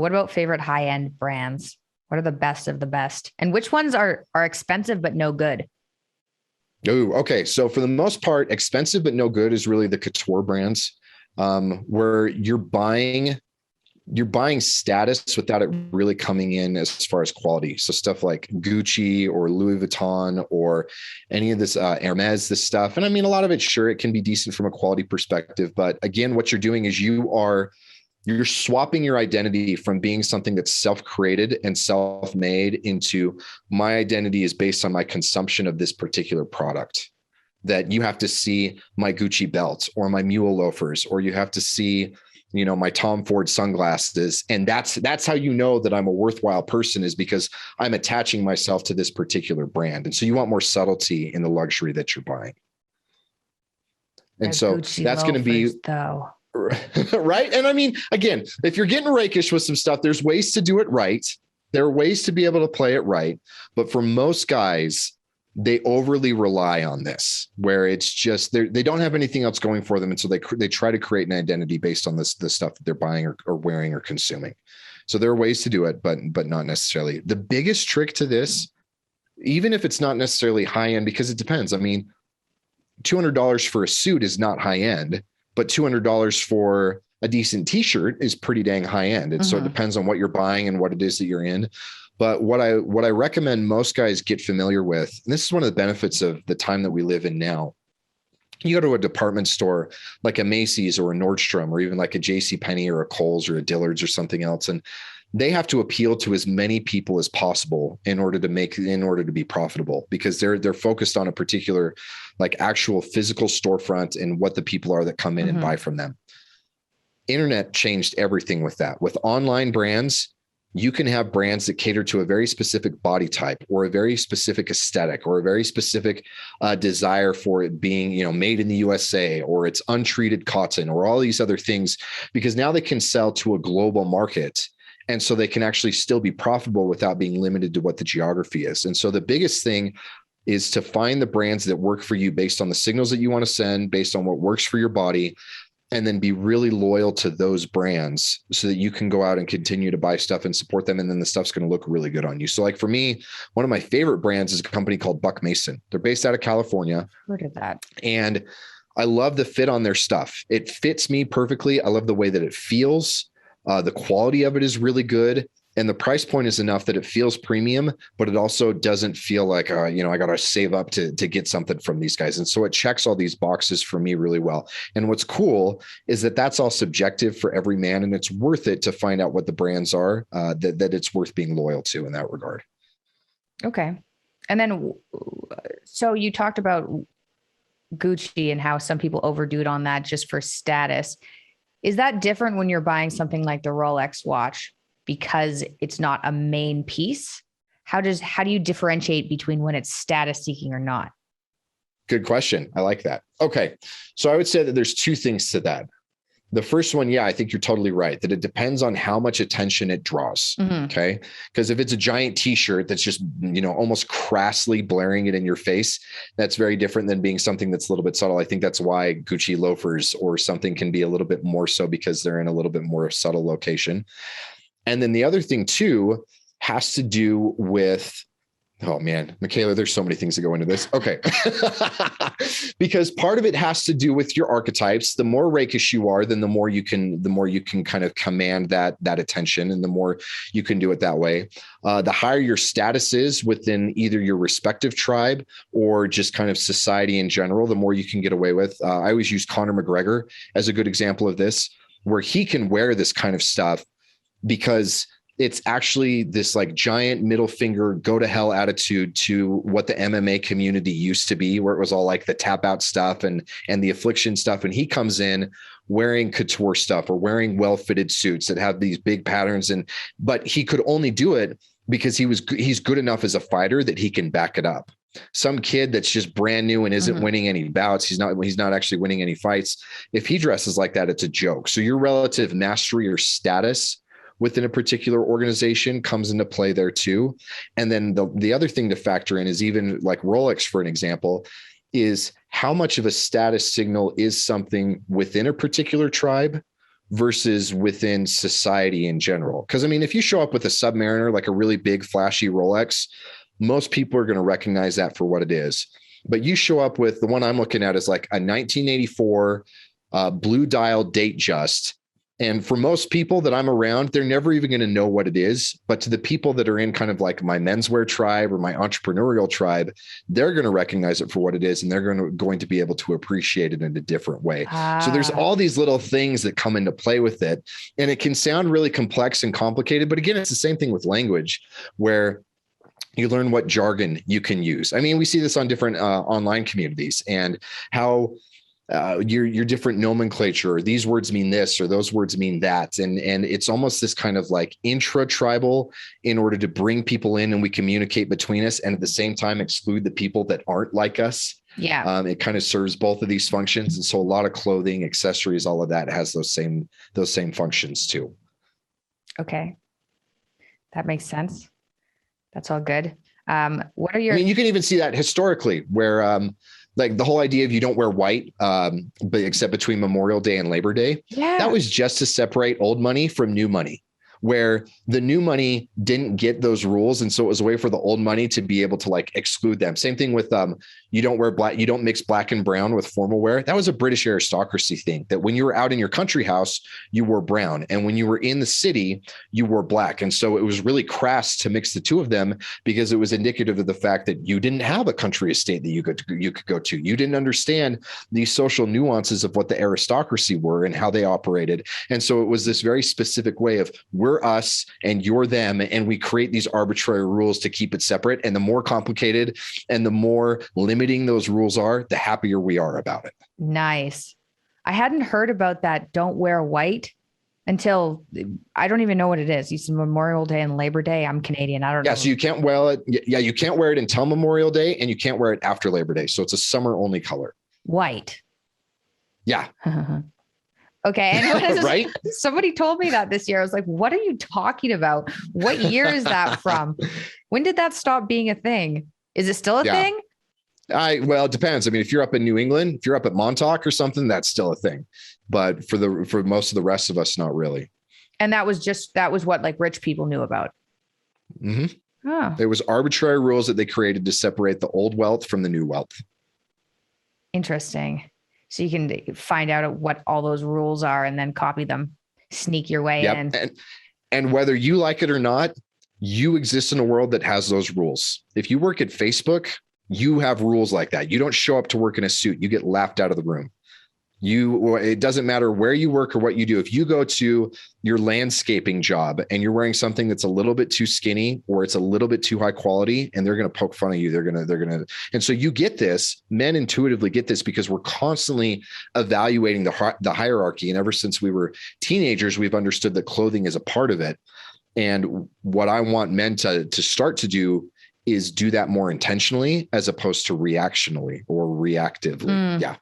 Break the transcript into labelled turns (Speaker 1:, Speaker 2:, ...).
Speaker 1: What about favorite high-end brands? What are the best of the best? And which ones are expensive but no good?
Speaker 2: Oh, okay. So for the most part, expensive but no good is really the couture brands, where you're buying status without it really coming in as far as quality. So stuff like Gucci or Louis Vuitton or any of this Hermes, this stuff. And I mean, a lot of it, sure, it can be decent from a quality perspective. But again, what you're doing is you're swapping your identity from being something that's self-created and self-made into my identity is based on my consumption of this particular product. That you have to see my Gucci belt or my mule loafers, or you have to see my Tom Ford sunglasses. And that's how you know that I'm a worthwhile person, is because I'm attaching myself to this particular brand. And so you want more subtlety in the luxury that you're buying. And so
Speaker 1: Gucci
Speaker 2: that's going to be
Speaker 1: though.
Speaker 2: Right. And I mean, again, if you're getting rakish with some stuff, there's ways to do it right. There are ways to be able to play it right. But for most guys, they overly rely on this, where it's just they don't have anything else going for them. And so they try to create an identity based on the stuff that they're buying or wearing or consuming. So there are ways to do it, but not necessarily. The biggest trick to this, even if it's not necessarily high end, because it depends. I mean, $200 for a suit is not high end, but $200 for a decent t-shirt is pretty dang high end. And so it depends on what you're buying and what it is that you're in. But what I recommend most guys get familiar with, and this is one of the benefits of the time that we live in now. You go to a department store like a Macy's or a Nordstrom, or even like a JCPenney or a Kohl's or a Dillard's or something else, and they have to appeal to as many people as possible in order to be profitable, because they're focused on a particular like actual physical storefront and what the people are that come in and buy from them. Internet changed everything with that. With online brands, you can have brands that cater to a very specific body type or a very specific aesthetic or a very specific desire for it being, made in the USA, or it's untreated cotton or all these other things, because now they can sell to a global market. And so they can actually still be profitable without being limited to what the geography is. And so the biggest thing is to find the brands that work for you based on the signals that you want to send, based on what works for your body, and then be really loyal to those brands so that you can go out and continue to buy stuff and support them. And then the stuff's going to look really good on you. So like for me, one of my favorite brands is a company called Buck Mason. They're based out of California.
Speaker 1: Heard of that.
Speaker 2: And I love the fit on their stuff. It fits me perfectly. I love the way that it feels. The quality of it is really good. And the price point is enough that it feels premium, but it also doesn't feel like, I got to save up to get something from these guys. And so it checks all these boxes for me really well. And what's cool is that that's all subjective for every man, and it's worth it to find out what the brands are that it's worth being loyal to in that regard.
Speaker 1: Okay. And then, so you talked about Gucci and how some people overdo it on that just for status. Is that different when you're buying something like the Rolex watch, because it's not a main piece? How do you differentiate between when it's status seeking or not?
Speaker 2: Good question. I like that. Okay. So I would say that there's two things to that. The first one, I think you're totally right, that it depends on how much attention it draws. Okay. Because if it's a giant t-shirt that's just, almost crassly blaring it in your face, that's very different than being something that's a little bit subtle. I think that's why Gucci loafers or something can be a little bit more so, because they're in a little bit more subtle location. And then the other thing too has to do with, oh man, Mikhaila, there's so many things that go into this. Okay. Because part of it has to do with your archetypes. The more rakish you are, then the more you can kind of command that attention, and the more you can do it that way. The higher your status is within either your respective tribe or just kind of society in general, the more you can get away with. I always use Conor McGregor as a good example of this, where he can wear this kind of stuff because it's actually this like giant middle finger, go to hell attitude to what the MMA community used to be, where it was all like the tap out stuff and the affliction stuff. And he comes in wearing couture stuff or wearing well-fitted suits that have these big patterns. But he could only do it because he's good enough as a fighter that he can back it up. Some kid that's just brand new and isn't winning any bouts, he's not actually winning any fights. If he dresses like that, it's a joke. So your relative mastery or status within a particular organization comes into play there too. And then the other thing to factor in is, even like Rolex, for an example, is how much of a status signal is something within a particular tribe versus within society in general. Because I mean, if you show up with a Submariner, like a really big flashy Rolex, most people are going to recognize that for what it is. But you show up with the one I'm looking at is like a 1984 blue dial date just. And for most people that I'm around, they're never even going to know what it is. But to the people that are in kind of like my menswear tribe or my entrepreneurial tribe, they're going to recognize it for what it is. And they're going to be able to appreciate it in a different way. So there's all these little things that come into play with it. And it can sound really complex and complicated. But again, it's the same thing with language, where you learn what jargon you can use. I mean, we see this on different online communities and how your different nomenclature, or these words mean this, or those words mean that. And it's almost this kind of like intra-tribal in order to bring people in and we communicate between us and at the same time exclude the people that aren't like us.
Speaker 1: Yeah.
Speaker 2: It kind of serves both of these functions. And so a lot of clothing, accessories, all of that has those same functions too.
Speaker 1: Okay. That makes sense. That's all good. What are your,
Speaker 2: I mean, you can even see that historically where, like the whole idea of you don't wear white, but except between Memorial Day and Labor Day.
Speaker 1: Yeah.
Speaker 2: That was just to separate old money from new money, where the new money didn't get those rules. And so it was a way for the old money to be able to like exclude them. Same thing with you don't wear black, you don't mix black and brown with formal wear. That was a British aristocracy thing, that when you were out in your country house, you wore brown. And when you were in the city, you wore black. And so it was really crass to mix the two of them because it was indicative of the fact that you didn't have a country estate that you could go to. You didn't understand these social nuances of what the aristocracy were and how they operated. And so it was this very specific way of we're us and you're them. And we create these arbitrary rules to keep it separate. And the more complicated and the more limiting those rules are, the happier we are about it.
Speaker 1: Nice. I hadn't heard about that. Don't wear white until I don't even know what it is. You said Memorial Day and Labor Day. I'm Canadian. I don't know.
Speaker 2: Yeah. So you can't wear it. Yeah. You can't wear it until Memorial Day and you can't wear it after Labor Day. So it's a summer only color.
Speaker 1: White.
Speaker 2: Yeah.
Speaker 1: Okay. And
Speaker 2: right.
Speaker 1: Somebody told me that this year. I was like, what are you talking about? What year is that from? When did that stop being a thing? Is it still a thing?
Speaker 2: Well, it depends. I mean, if you're up in New England, if you're up at Montauk or something, that's still a thing. But for most of the rest of us, not really.
Speaker 1: And that was what like rich people knew about.
Speaker 2: Mm-hmm.
Speaker 1: Oh.
Speaker 2: There was arbitrary rules that they created to separate the old wealth from the new wealth.
Speaker 1: Interesting. So you can find out what all those rules are and then copy them, sneak your way in.
Speaker 2: And whether you like it or not, you exist in a world that has those rules. If you work at Facebook, you have rules like that. You don't show up to work in a suit. You get laughed out of the room. It doesn't matter where you work or what you do. If you go to your landscaping job and you're wearing something that's a little bit too skinny or it's a little bit too high quality and they're going to poke fun of you, they're going to. And so you get this, men intuitively get this because we're constantly evaluating the hierarchy. And ever since we were teenagers, we've understood that clothing is a part of it. And what I want men to start to do is do that more intentionally as opposed to reactionally or reactively. Yeah.